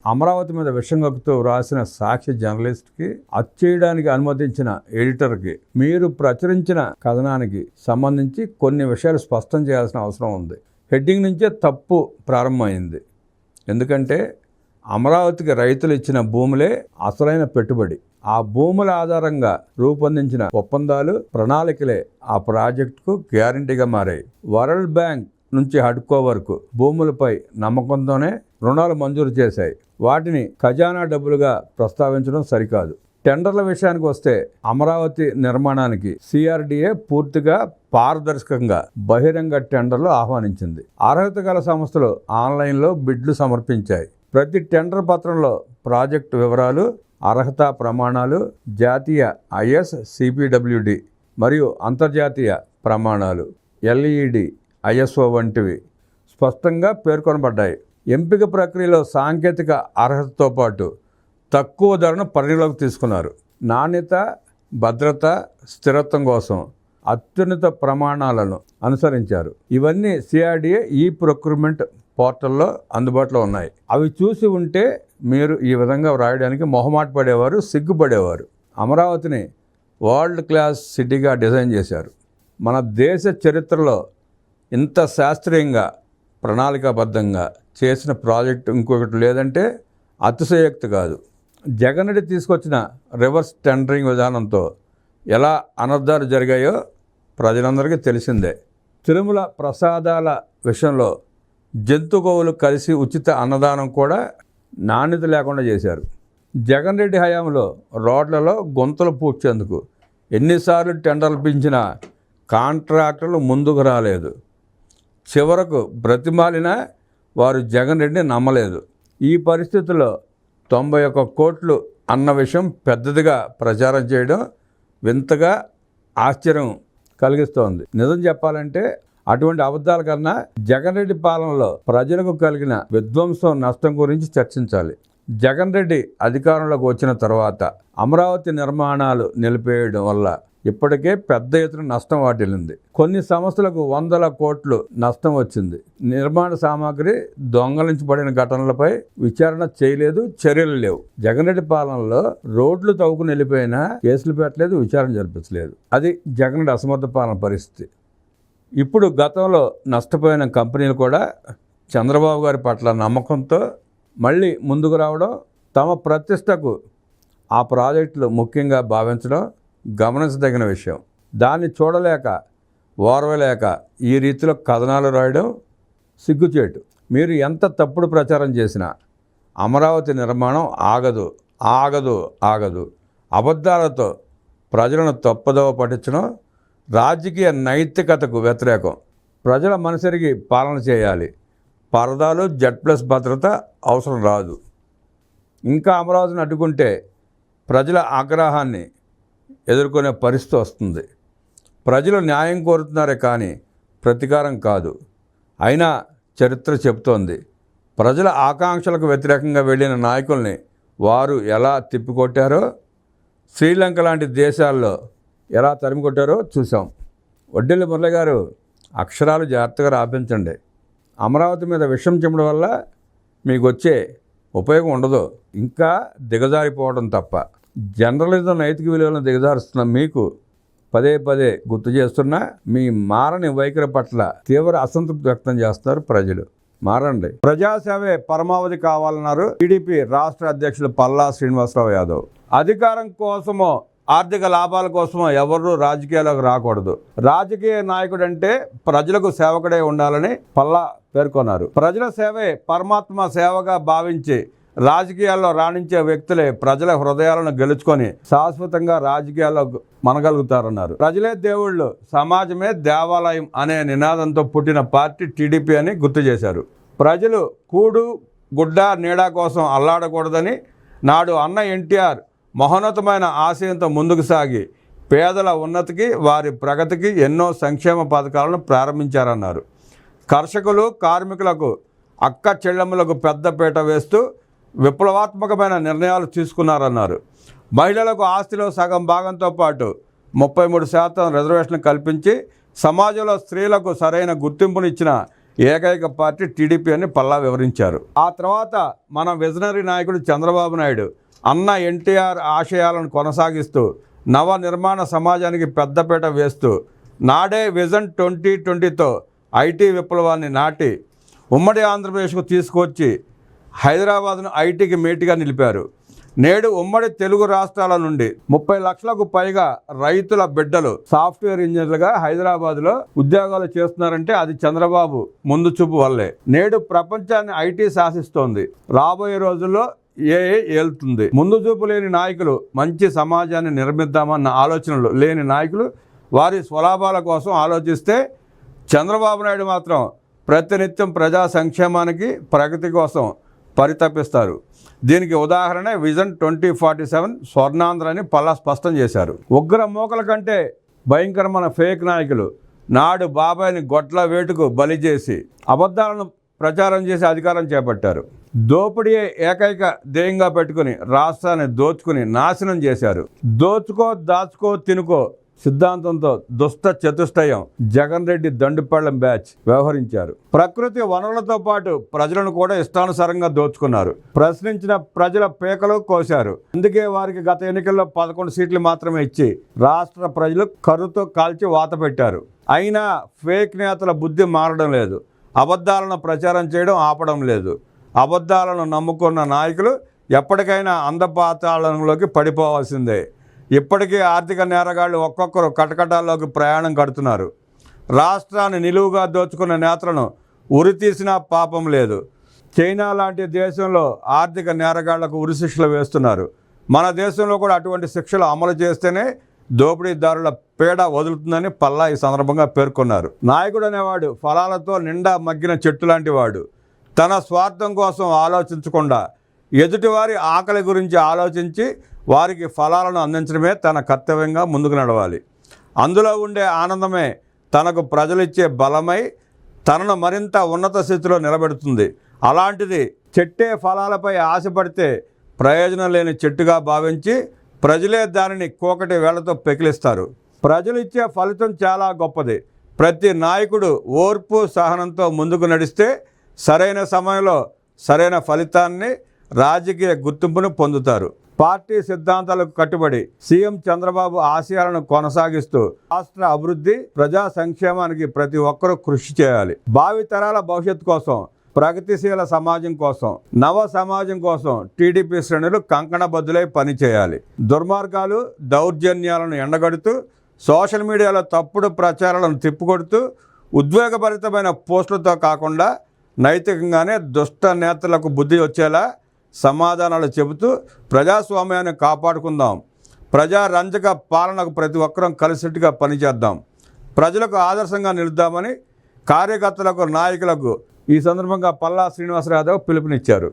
అమరావతి మీద విషం కక్కుతూ వ్రాసిన సాక్షి జర్నలిస్ట్కి అచ్చేయడానికి అనుమతించిన ఎడిటర్కి మీరు ప్రచురించిన కథనానికి సంబంధించి కొన్ని విషయాలు స్పష్టం చేయాల్సిన అవసరం ఉంది. హెడ్డింగ్ నుంచే తప్పు ప్రారంభమైంది. ఎందుకంటే అమరావతికి రైతులు ఇచ్చిన భూములే అసలైన పెట్టుబడి. ఆ భూముల ఆధారంగా రూపొందించిన ఒప్పందాలు, ప్రణాళికలే ఆ ప్రాజెక్టుకు గ్యారంటీగా మారాయి. వరల్డ్ బ్యాంక్ నుంచి హడ్కో వరకు భూములపై నమ్మకంతోనే రుణాలు మంజూరు చేశాయి. వాటిని ఖజానా డబ్బులుగా ప్రస్తావించడం సరికాదు. టెండర్ల విషయానికి వస్తే అమరావతి నిర్మాణానికి సిఆర్డీఏ పూర్తిగా పారదర్శకంగా బహిరంగ టెండర్లు ఆహ్వానించింది. అర్హత గల సంస్థలు ఆన్లైన్లో బిడ్లు సమర్పించాయి. ప్రతి టెండర్ పత్రంలో ప్రాజెక్టు వివరాలు, అర్హత ప్రమాణాలు, జాతీయ ISCPWD మరియు అంతర్జాతీయ ప్రమాణాలు LED, ISO వంటివి స్పష్టంగా పేర్కొనబడ్డాయి. ఎంపిక ప్రక్రియలో సాంకేతిక అర్హతతో పాటు తక్కువ ధరను పరిగణలోకి తీసుకున్నారు. నాణ్యత, భద్రత, స్థిరత్వం కోసం అత్యున్నత ప్రమాణాలను అనుసరించారు. ఇవన్నీ CRDA ప్రొక్యూర్మెంట్ పోర్టల్లో అందుబాటులో ఉన్నాయి. అవి చూసి ఉంటే మీరు ఈ విధంగా వ్రాయడానికి మొహమాట పడేవారు, సిగ్గుపడేవారు. అమరావతిని వరల్డ్ క్లాస్ సిటీగా డిజైన్ చేశారు. మన దేశ చరిత్రలో ఇంత శాస్త్రీయంగా, ప్రణాళికాబద్ధంగా చేసిన ప్రాజెక్టు ఇంకొకటి లేదంటే అతిశయోక్తి కాదు. జగన్ రెడ్డి తీసుకొచ్చిన రివర్స్ టెండరింగ్ విధానంతో ఎలా అనర్థాలు జరిగాయో ప్రజలందరికీ తెలిసిందే. తిరుమల ప్రసాదాల విషయంలో జంతు గోవులు కలిసి ఉచిత అన్నదానం కూడా నాణ్యత లేకుండా చేశారు. జగన్ రెడ్డి హయాంలో రోడ్లలో గుంతలు పూడ్చేందుకు ఎన్నిసార్లు టెండర్లు పిలిచినా కాంట్రాక్టర్లు ముందుకు రాలేదు. చివరకు బ్రతిమాలినా వారు జగన్ రెడ్డిని నమ్మలేదు. ఈ పరిస్థితుల్లో 91 కోట్లు అన్న విషయం పెద్దదిగా ప్రచారం చేయడం వింతగా ఆశ్చర్యం కలిగిస్తోంది. నిజం చెప్పాలంటే అటువంటి అబద్ధాల కన్నా జగన్ రెడ్డి పాలనలో ప్రజలకు కలిగిన విధ్వంసం, నష్టం గురించి చర్చించాలి. జగన్ రెడ్డి అధికారంలోకి వచ్చిన తర్వాత అమరావతి నిర్మాణాలు నిలిపేయడం వల్ల ఇప్పటికే పెద్ద ఎత్తున నష్టం వాటిల్లింది. కొన్ని సంస్థలకు 100 కోట్లు నష్టం వచ్చింది. నిర్మాణ సామాగ్రి దొంగలించబడిన ఘటనలపై విచారణ చేయలేదు, చర్యలు లేవు. జగన్ రెడ్డి పాలనలో రోడ్లు తవ్వుకుని వెళ్ళిపోయినా కేసులు పెట్టలేదు, విచారణ జరిపించలేదు. అది జగన్ రెడ్డి అసమర్థ పాలన పరిస్థితి. ఇప్పుడు గతంలో నష్టపోయిన కంపెనీలు కూడా చంద్రబాబు గారి పట్ల నమ్మకంతో మళ్ళీ ముందుకు రావడం, తమ ప్రతిష్టకు ఆ ప్రాజెక్టులు ముఖ్యంగా భావించడం గమనించదగిన విషయం. దాన్ని చూడలేక, ఓర్వలేక ఈ రీతిలో కథనాలు రాయడం సిగ్గుచేటు. మీరు ఎంత తప్పుడు ప్రచారం చేసినా అమరావతి నిర్మాణం ఆగదు, ఆగదు, ఆగదు. అబద్ధాలతో ప్రజలను తప్పుదోవ పట్టించడం రాజకీయ నైతికతకు వ్యతిరేకం. ప్రజల మనసెరిగి పాలన చేయాలి. పరదాలు, Z+ భద్రత అవసరం రాదు. ఇంకా అమరావతిని అడ్డుకుంటే ప్రజల ఆగ్రహాన్ని ఎదుర్కొనే పరిస్థితి వస్తుంది. ప్రజలు న్యాయం కోరుతున్నారే కానీ ప్రతీకారం కాదు. అయినా చరిత్ర చెబుతోంది, ప్రజల ఆకాంక్షలకు వ్యతిరేకంగా వెళ్ళిన నాయకుల్ని వారు ఎలా తిప్పికొట్టారో, శ్రీలంక లాంటి దేశాల్లో ఎలా తరిమికొట్టారో చూసాం. వడ్డెల్లి మురళి గారు, అక్షరాలు జాగ్రత్తగా రాపించండి. అమరావతి మీద విషం చిమ్మడం వల్ల మీకు వచ్చే ఉపయోగం ఉండదు, ఇంకా దిగజారిపోవడం తప్ప. జర్నలిజం నైతిక విలువలను దిగజారుస్తున్న మీకు పదే పదే గుర్తు చేస్తున్నా మీ మారని వైఖరి పట్ల తీవ్ర అసంతృప్తి వ్యక్తం చేస్తారు ప్రజలు. మారండి. ప్రజాసేవే పరమావధి కావాలన్నారు టీడీపీ రాష్ట్ర అధ్యక్షులు పల్లా శ్రీనివాసరావు యాదవ్. అధికారం కోసమో, ఆర్థిక లాభాల కోసమో ఎవరు రాజకీయాల్లోకి రాకూడదు. రాజకీయ నాయకుడు అంటే ప్రజలకు సేవకుడే ఉండాలని పల్లా పేర్కొన్నారు. ప్రజల సేవే పరమాత్మ సేవగా భావించి రాజకీయాల్లో రాణించే వ్యక్తులే ప్రజల హృదయాలను గెలుచుకొని శాశ్వతంగా రాజకీయాల్లో మనగలుగుతారన్నారు. ప్రజలే దేవుళ్ళు, సమాజమే దేవాలయం అనే నినాదంతో పుట్టిన పార్టీ టీడీపీ అని గుర్తు చేశారు. ప్రజలు కూడు, గుడ్డ, నీడ కోసం అల్లాడకూడదని నాడు అన్న ఎన్టీఆర్ మహోన్నతమైన ఆశయంతో ముందుకు సాగి పేదల ఉన్నతికి, వారి ప్రగతికి ఎన్నో సంక్షేమ పథకాలను ప్రారంభించారన్నారు. కర్షకులు, కార్మికులకు, అక్క చెల్లెమ్మలకు పెద్దపీట వేస్తూ విప్లవాత్మకమైన నిర్ణయాలు తీసుకున్నారన్నారు. మహిళలకు ఆస్తిలో సగం భాగంతో పాటు 33% రిజర్వేషన్ కల్పించి సమాజంలో స్త్రీలకు సరైన గుర్తింపునిచ్చిన ఏకైక పార్టీ టీడీపీ అని పల్లా వివరించారు. ఆ తర్వాత మన విజనరీ నాయకుడు చంద్రబాబు నాయుడు అన్న ఎన్టీఆర్ ఆశయాలను కొనసాగిస్తూ నవ నిర్మాణ సమాజానికి పెద్దపీట వేస్తూ నాడే విజన్ 2020తో ఐటీ విప్లవాన్ని నాటి ఉమ్మడి ఆంధ్రప్రదేశ్కు తీసుకొచ్చి హైదరాబాద్ను ఐటీకి మేటిగా నిలిపారు. నేడు ఉమ్మడి తెలుగు రాష్ట్రాల నుండి 30 లక్షలకు పైగా రైతుల బిడ్డలు సాఫ్ట్వేర్ ఇంజనీర్లుగా హైదరాబాద్లో ఉద్యోగాలు చేస్తున్నారంటే అది చంద్రబాబు ముందు చూపు వల్లే. నేడు ప్రపంచాన్ని ఐటీ శాసిస్తోంది. రాబోయే రోజుల్లో ఏఐ ఏలుతుంది. ముందు చూపు లేని నాయకులు మంచి సమాజాన్ని నిర్మిద్దామన్న ఆలోచనలు లేని నాయకులు వారి స్వలాభాల కోసం ఆలోచిస్తే, చంద్రబాబు నాయుడు మాత్రం ప్రతినిత్యం ప్రజా సంక్షేమానికి ప్రగతి కోసం పరితపిస్తారు. దీనికి ఉదాహరణ విజన్ 2047 స్వర్ణాంధ్ర అని పల్లా స్పష్టం చేశారు. ఉగ్ర మూకల కంటే భయంకరమైన ఫేక్ నాయకులు నాడు బాబాయిని గొడ్ల వేటుకు బలి చేసి అబద్ధాలను ప్రచారం చేసి అధికారం చేపట్టారు. దోపిడీయే ఏకైక ధ్యేయంగా పెట్టుకుని రాష్ట్రాన్ని దోచుకుని నాశనం చేశారు. దోచుకో దాచుకో తినుకో సిద్ధాంతంతో దుష్ట చతుష్టయం జగన్ రెడ్డి దండుపళ్ళం బ్యాచ్ వ్యవహరించారు. ప్రకృతి వనరులతో పాటు ప్రజలను కూడా ఇష్టానుసారంగా దోచుకున్నారు. ప్రశ్నించిన ప్రజల పేకలు కోశారు. అందుకే వారికి గత ఎన్నికల్లో 11 సీట్లు మాత్రమే ఇచ్చి రాష్ట్ర ప్రజలు కర్రుతో కాల్చి వాత పెట్టారు. అయినా ఫేక్ నేతల బుద్ధి మారడం లేదు. అబద్ధాలను ప్రచారం చేయడం ఆపడం లేదు. అబద్ధాలను నమ్ముకున్న నాయకులు ఎప్పటికైనా అందపాతాళంలోకి పడిపోవాల్సిందే. ఇప్పటికీ ఆర్థిక నేరగాళ్లు ఒక్కొక్కరు కటకటాల్లోకి ప్రయాణం కడుతున్నారు. రాష్ట్రాన్ని నిలువుగా దోచుకున్న నేతలను ఉరితీసినా పాపం లేదు. చైనా లాంటి దేశంలో ఆర్థిక నేరగాళ్లకు ఉరిశిక్షలు వేస్తున్నారు. మన దేశంలో కూడా అటువంటి శిక్షలు అమలు చేస్తేనే దోపిడీదారుల పీడ వదులుతుందని పల్లా ఈ సందర్భంగా పేర్కొన్నారు. నాయకుడు అనేవాడు ఫలాలతో నిండా మగ్గిన చెట్టు లాంటి వాడు. తన స్వార్థం కోసం ఆలోచించకుండా ఎదుటివారి ఆకలి గురించి ఆలోచించి వారికి ఫలాలను అందించడమే తన కర్తవ్యంగా ముందుకు నడవాలి. అందులో ఉండే ఆనందమే తనకు ప్రజలిచ్చే బలమై తనను మరింత ఉన్నత స్థితిలో నిలబెడుతుంది. అలాంటిది చెట్టే ఫలాలపై ఆశపడితే ప్రయోజనం లేని చెట్టుగా భావించి ప్రజలే దానిని కోకటి వేళ్లతో పెకిలిస్తారు. ప్రజలు ఇచ్చే ఫలితం చాలా గొప్పది. ప్రతి నాయకుడు ఓర్పు సహనంతో ముందుకు నడిస్తే సరైన సమయంలో సరైన ఫలితాన్ని రాజకీయ గుర్తింపును పొందుతారు. పార్టీ సిద్ధాంతాలకు కట్టుబడి సీఎం చంద్రబాబు ఆశయాలను కొనసాగిస్తూ రాష్ట్ర అభివృద్ధి ప్రజా సంక్షేమానికి ప్రతి ఒక్కరూ కృషి చేయాలి. భావితరాల భవిష్యత్తు కోసం, ప్రగతిశీల సమాజం కోసం, నవ సమాజం కోసం టీడీపీ శ్రేణులు కంకణబద్దులై పనిచేయాలి. దుర్మార్గాలు దౌర్జన్యాలను ఎండగడుతూ సోషల్ మీడియాలో తప్పుడు ప్రచారాలను తిప్పికొడుతూ ఉద్వేగభరితమైన పోస్టులతో కాకుండా నైతికంగానే దుష్ట నేతలకు బుద్ధి వచ్చేలా సమాధానాలు చెబుతూ ప్రజాస్వామ్యాన్ని కాపాడుకుందాం. ప్రజారంజక పాలనకు ప్రతి ఒక్కరం కలిసిట్టుగా పనిచేద్దాం. ప్రజలకు ఆదర్శంగా నిలుద్దామని కార్యకర్తలకు, నాయకులకు ఈ సందర్భంగా పల్లా శ్రీనివాసరావు పిలుపునిచ్చారు.